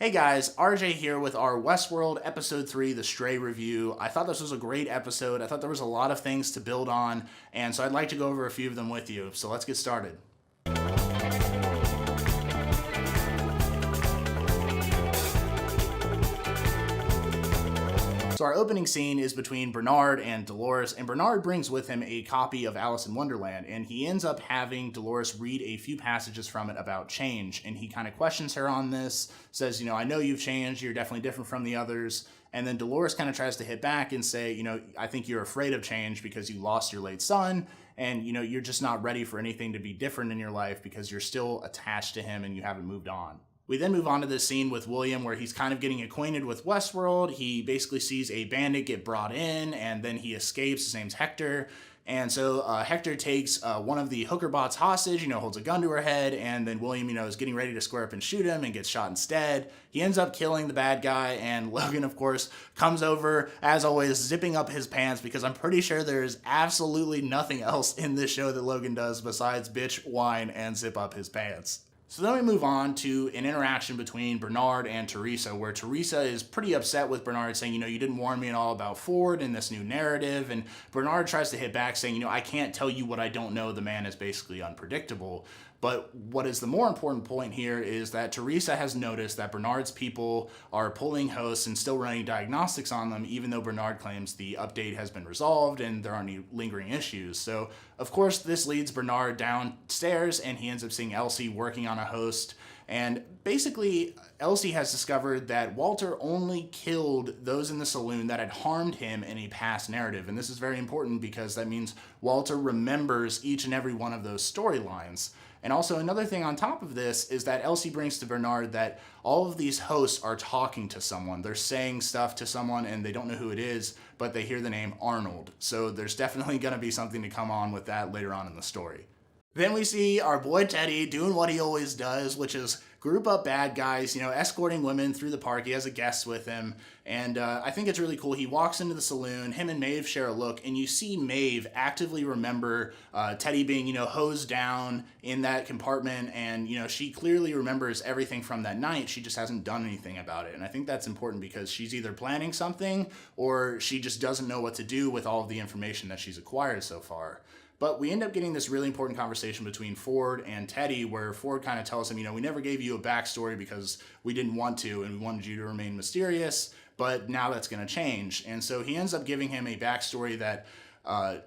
Hey guys, RJ here with our WestWorld Episode 3, The Stray review. I thought this was a great episode. I thought there was a lot of things to build on, and so I'd like to go over a few of them with you. So let's get started. So our opening scene is between Bernard and Dolores, and Bernard brings with him a copy of Alice in Wonderland, and he ends up having Dolores read a few passages from it about change, and he kind of questions her on this, says, I know you've changed, you're definitely different from the others, and then Dolores kind of tries to hit back and say, I think you're afraid of change because you lost your late son, and, you're just not ready for anything to be different in your life because you're still attached to him and you haven't moved on. We then move on to this scene with William where he's kind of getting acquainted with Westworld. He basically sees a bandit get brought in, and then he escapes. His name's Hector. And so Hector takes one of the hooker bots hostage, holds a gun to her head, and then William, is getting ready to square up and shoot him and gets shot instead. He ends up killing the bad guy, and Logan, of course, comes over, as always, zipping up his pants, because I'm pretty sure there's absolutely nothing else in this show that Logan does besides bitch, whine, and zip up his pants. So then we move on to an interaction between Bernard and Teresa, where Teresa is pretty upset with Bernard, saying, you didn't warn me at all about Ford and this new narrative. And Bernard tries to hit back, saying, I can't tell you what I don't know. The man is basically unpredictable. But what is the more important point here is that Teresa has noticed that Bernard's people are pulling hosts and still running diagnostics on them, even though Bernard claims the update has been resolved and there aren't any lingering issues. So, of course, this leads Bernard downstairs, and he ends up seeing Elsie working on a host. And basically, Elsie has discovered that Walter only killed those in the saloon that had harmed him in a past narrative. And this is very important because that means Walter remembers each and every one of those storylines. And also another thing on top of this is that Elsie brings to Bernard that all of these hosts are talking to someone. They're saying stuff to someone and they don't know who it is, but they hear the name Arnold. So there's definitely going to be something to come on with that later on in the story. Then we see our boy Teddy doing what he always does, which is group up bad guys, escorting women through the park. He has a guest with him, and I think it's really cool. He walks into the saloon, him and Maeve share a look, and you see Maeve actively remember Teddy being, hosed down in that compartment, and, she clearly remembers everything from that night. She just hasn't done anything about it, and I think that's important because she's either planning something or she just doesn't know what to do with all of the information that she's acquired so far. But we end up getting this really important conversation between Ford and Teddy, where Ford kind of tells him, we never gave you a backstory because we didn't want to, and we wanted you to remain mysterious, but now that's going to change. And so he ends up giving him a backstory that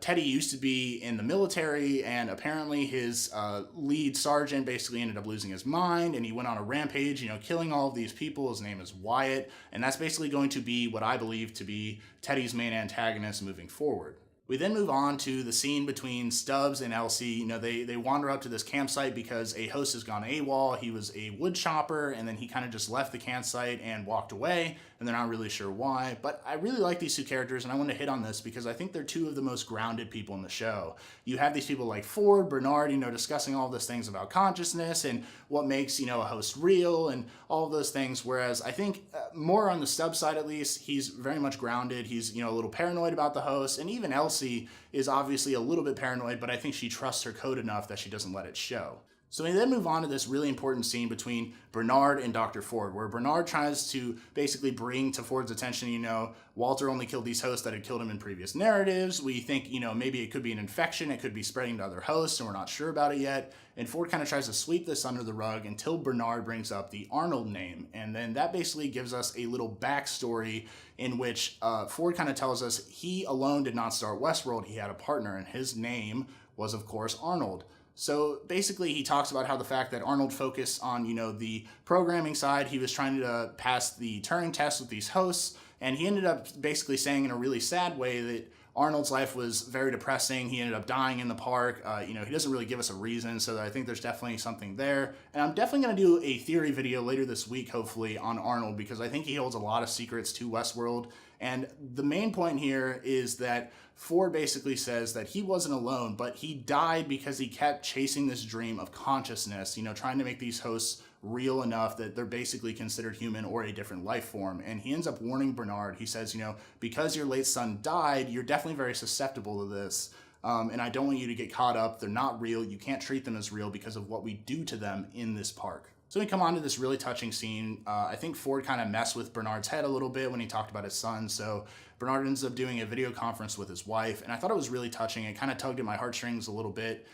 Teddy used to be in the military, and apparently his lead sergeant basically ended up losing his mind, and he went on a rampage, killing all of these people. His name is Wyatt, and that's basically going to be what I believe to be Teddy's main antagonist moving forward. We then move on to the scene between Stubbs and Elsie. They wander up to this campsite because a host has gone AWOL. He was a wood chopper, and then he kind of just left the campsite and walked away, and they're not really sure why. But I really like these two characters, and I want to hit on this because I think they're two of the most grounded people in the show. You have these people like Ford, Bernard, discussing all these things about consciousness and what makes, a host real and all of those things, whereas I think more on the Stubbs side at least, he's very much grounded. He's, a little paranoid about the host, and even Elsie is obviously a little bit paranoid, but I think she trusts her code enough that she doesn't let it show. So we then move on to this really important scene between Bernard and Dr. Ford, where Bernard tries to basically bring to Ford's attention, Walter only killed these hosts that had killed him in previous narratives. We think, maybe it could be an infection. It could be spreading to other hosts, and we're not sure about it yet. And Ford kind of tries to sweep this under the rug until Bernard brings up the Arnold name. And then that basically gives us a little backstory in which Ford kind of tells us he alone did not start Westworld. He had a partner, and his name was, of course, Arnold. So basically he talks about how the fact that Arnold focused on, the programming side, he was trying to pass the Turing test with these hosts, and he ended up basically saying in a really sad way that Arnold's life was very depressing. He ended up dying in the park. He doesn't really give us a reason, so I think there's definitely something there. And I'm definitely going to do a theory video later this week, hopefully, on Arnold, because I think he holds a lot of secrets to Westworld. And the main point here is that Ford basically says that he wasn't alone, but he died because he kept chasing this dream of consciousness, trying to make these hosts real enough that they're basically considered human or a different life form. And he ends up warning Bernard. He says, because your late son died, you're definitely very susceptible to this. And I don't want you to get caught up. They're not real. You can't treat them as real because of what we do to them in this park. So we come on to this really touching scene. I think Ford kind of messed with Bernard's head a little bit when he talked about his son. So Bernard ends up doing a video conference with his wife, and I thought it was really touching. It kind of tugged at my heartstrings a little bit.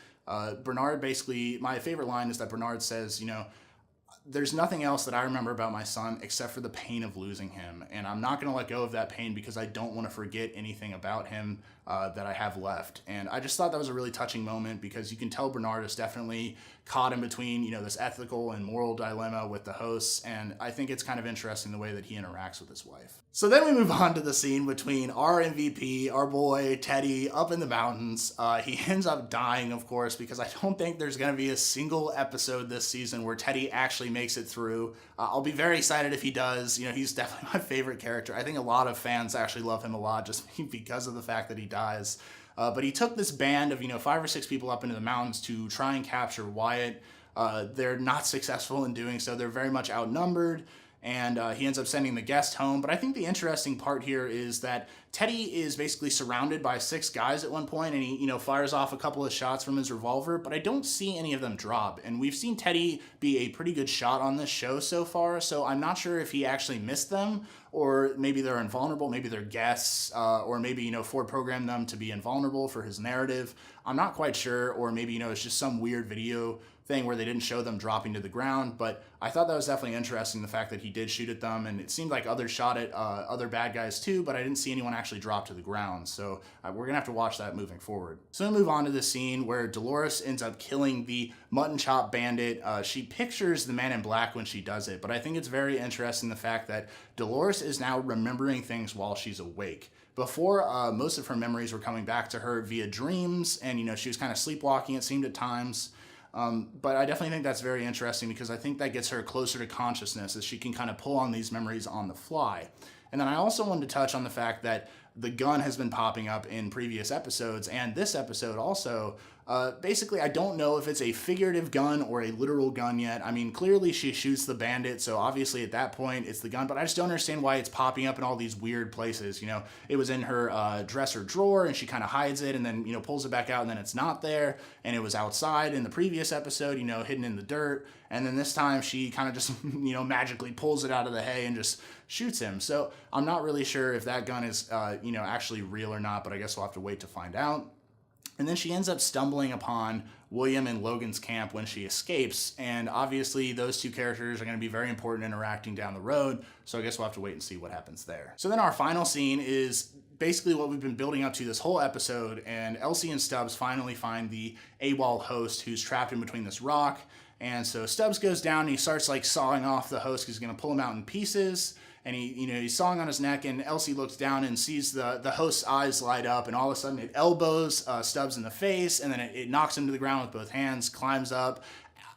Bernard basically, my favorite line is that Bernard says, there's nothing else that I remember about my son except for the pain of losing him. And I'm not going to let go of that pain because I don't want to forget anything about him that I have left. And I just thought that was a really touching moment because you can tell Bernard is definitely caught in between, this ethical and moral dilemma with the hosts. And I think it's kind of interesting the way that he interacts with his wife. So then we move on to the scene between our MVP, our boy Teddy, up in the mountains. He ends up dying, of course, because I don't think there's going to be a single episode this season where Teddy actually makes it through. I'll be very excited if he does. He's definitely my favorite character. I think a lot of fans actually love him a lot just because of the fact that he dies. But he took this band of 5 or 6 people up into the mountains to try and capture Wyatt. They're not successful in doing so. They're very much outnumbered. And he ends up sending the guest home. But I think the interesting part here is that Teddy is basically surrounded by 6 guys at one point, and he, fires off a couple of shots from his revolver, but I don't see any of them drop. And we've seen Teddy be a pretty good shot on this show so far, so I'm not sure if he actually missed them, or maybe they're invulnerable, maybe they're guests, or maybe, Ford programmed them to be invulnerable for his narrative. I'm not quite sure, or maybe, it's just some weird video thing where they didn't show them dropping to the ground, but I thought that was definitely interesting, the fact that he did shoot at them, and it seemed like others shot at other bad guys too, but I didn't see anyone actually drop to the ground, so we're gonna have to watch that moving forward. So we move on to the scene where Dolores ends up killing the mutton chop bandit. She pictures the man in black when she does it, but I think it's very interesting the fact that Dolores is now remembering things while she's awake. Before, most of her memories were coming back to her via dreams, and she was kind of sleepwalking, it seemed at times. But I definitely think that's very interesting because I think that gets her closer to consciousness as she can kind of pull on these memories on the fly. And then I also wanted to touch on the fact that the gun has been popping up in previous episodes and this episode also. Basically, I don't know if it's a figurative gun or a literal gun yet. I mean, clearly she shoots the bandit, so obviously at that point it's the gun, but I just don't understand why it's popping up in all these weird places. It was in her dresser drawer and she kind of hides it and then, pulls it back out and then it's not there. And it was outside in the previous episode, hidden in the dirt. And then this time she kind of just, magically pulls it out of the hay and just shoots him. So I'm not really sure if that gun is, actually real or not, but I guess we'll have to wait to find out. And then she ends up stumbling upon William and Logan's camp when she escapes, and obviously those 2 characters are going to be very important interacting down the road, so I guess we'll have to wait and see what happens there. So then our final scene is basically what we've been building up to this whole episode, and Elsie and Stubbs finally find the AWOL host who's trapped in between this rock, and so Stubbs goes down and he starts sawing off the host because he's going to pull him out in pieces. And he's sawing on his neck, and Elsie looks down and sees the host's eyes light up, and all of a sudden it elbows Stubbs in the face, and then it knocks him to the ground with both hands, climbs up.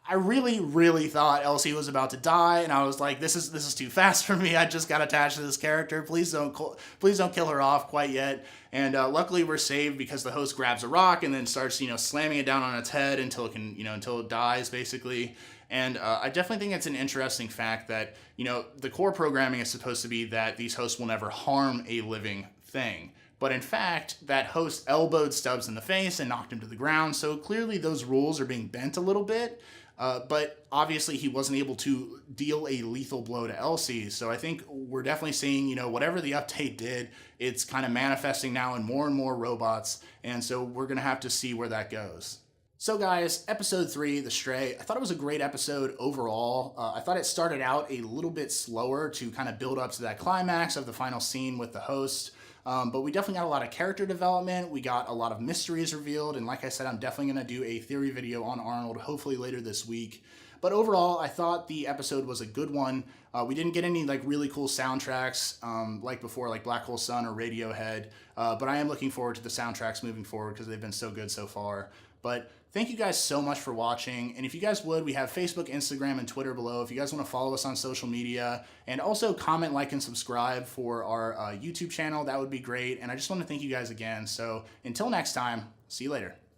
I really, really thought Elsie was about to die, and I was like, this is too fast for me. I just got attached to this character. Please don't kill her off quite yet. And luckily we're saved because the host grabs a rock and then starts slamming it down on its head until it dies basically. And I definitely think it's an interesting fact that, the core programming is supposed to be that these hosts will never harm a living thing. But in fact, that host elbowed Stubbs in the face and knocked him to the ground. So clearly those rules are being bent a little bit. But obviously he wasn't able to deal a lethal blow to Elsie. So I think we're definitely seeing, whatever the update did, it's kind of manifesting now in more and more robots. And so we're going to have to see where that goes. So guys, episode 3, The Stray, I thought it was a great episode overall. I thought it started out a little bit slower to kind of build up to that climax of the final scene with the host. But we definitely got a lot of character development. We got a lot of mysteries revealed. And like I said, I'm definitely going to do a theory video on Arnold, hopefully later this week. But overall, I thought the episode was a good one. We didn't get any really cool soundtracks like before, like Black Hole Sun or Radiohead. But I am looking forward to the soundtracks moving forward because they've been so good so far. But thank you guys so much for watching. And if you guys would, we have Facebook, Instagram, and Twitter below. If you guys want to follow us on social media and also comment, like, and subscribe for our YouTube channel, that would be great. And I just want to thank you guys again. So until next time, see you later.